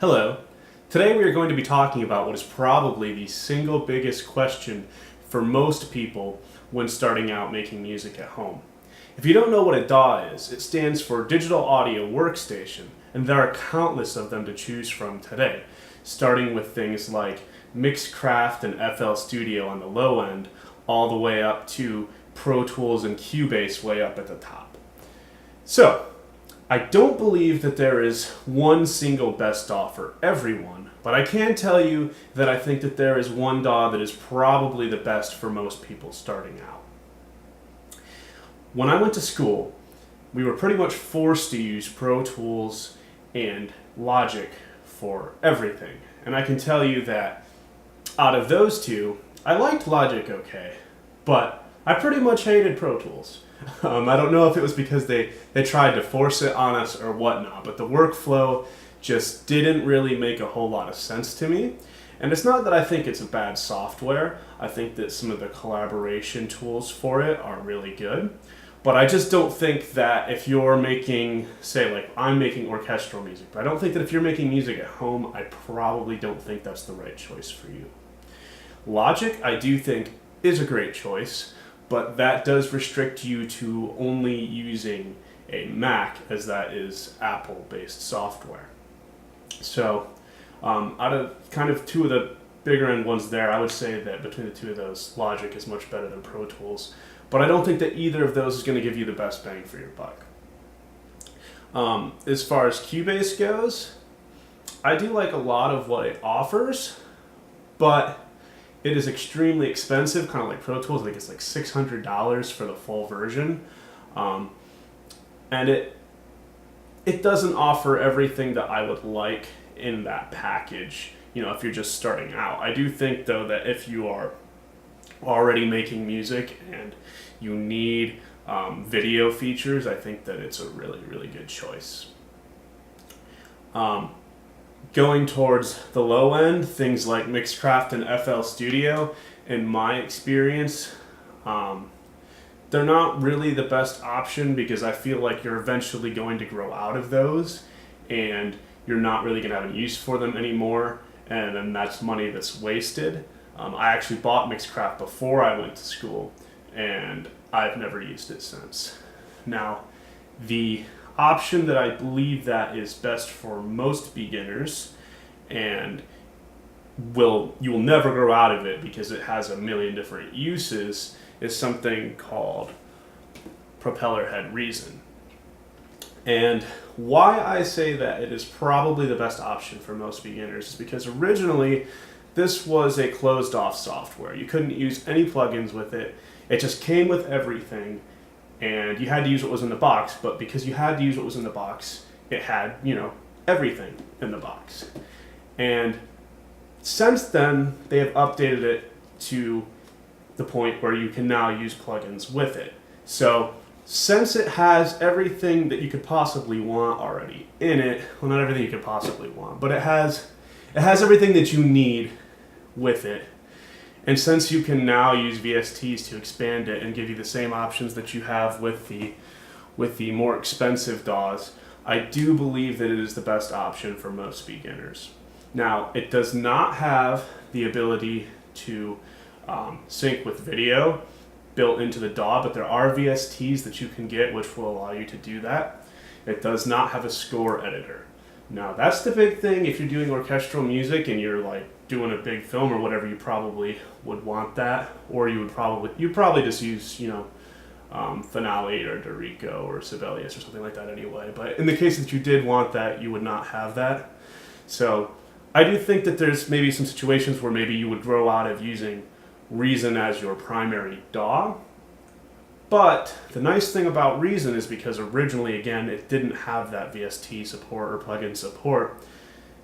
Hello. Today we are going to be talking about what is probably the single biggest question for most people when starting out making music at home. If you don't know what a DAW is, it stands for Digital Audio Workstation, and there are countless of them to choose from today, starting with things like Mixcraft and FL Studio on the low end, all the way up to Pro Tools and Cubase way up at the top. So, I don't believe that there is one single best DAW for everyone, but I can tell you that I think that there is one DAW that is probably the best for most people starting out. When I went to school, we were pretty much forced to use Pro Tools and Logic for everything. And I can tell you that out of those two, I liked Logic okay, but I pretty much hated Pro Tools. I don't know if it was because they tried to force it on us or whatnot, but the workflow just didn't really make a whole lot of sense to me. And it's not that I think it's a bad software. I think that some of the collaboration tools for it are really good. But I just don't think that if you're making, say like I'm making orchestral music, but I don't think that if you're making music at home, I probably don't think that's the right choice for you. Logic, I do think, is a great choice, but that does restrict you to only using a Mac, as that is Apple-based software. So out of kind of two of the bigger end ones there, I would say that between the two of those, Logic is much better than Pro Tools. But I don't think that either of those is going to give you the best bang for your buck. As far as Cubase goes, I do like a lot of what it offers, but it is extremely expensive, kind of like Pro Tools. I think it's like $600 for the full version. And it doesn't offer everything that I would like in that package, if you're just starting out. I do think, though, that if you are already making music and you need video features, I think that it's a really, really good choice. Going towards the low end, things like Mixcraft and FL Studio, in my experience, they're not really the best option because I feel like you're eventually going to grow out of those and you're not really going to have a use for them anymore, and then that's money that's wasted. I actually bought Mixcraft before I went to school, and I've never used it since. Now, the option that I believe that is best for most beginners, and you will never grow out of it because it has a million different uses, is something called Propeller Head Reason. And why I say that it is probably the best option for most beginners is because originally this was a closed-off software. You couldn't use any plugins with it. It just came with everything, and you had to use what was in the box, but because you had to use what was in the box, it had, everything in the box. And since then, they have updated it to the point where you can now use plugins with it. So since it has everything that you could possibly want already in it, well, not everything you could possibly want, but it has everything that you need with it. And since you can now use VSTs to expand it and give you the same options that you have with the more expensive DAWs, I do believe that it is the best option for most beginners. Now, it does not have the ability to sync with video built into the DAW, but there are VSTs that you can get which will allow you to do that. It does not have a score editor. Now, that's the big thing. If you're doing orchestral music and you're like doing a big film or whatever, you probably would want that, or you'd probably just use Finale or Dorico or Sibelius or something like that anyway. But in the case that you did want that, you would not have that. So I do think that there's maybe some situations where maybe you would grow out of using Reason as your primary DAW. But the nice thing about Reason is because originally, again, it didn't have that VST support or plugin support.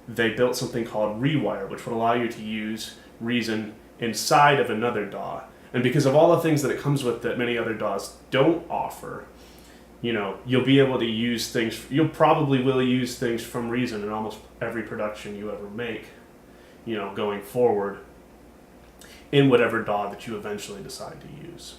They built something called Rewire, which would allow you to use Reason inside of another DAW. And because of all the things that it comes with that many other DAWs don't offer, you'll be able to use things, you'll probably will use things from Reason in almost every production you ever make, going forward in whatever DAW that you eventually decide to use.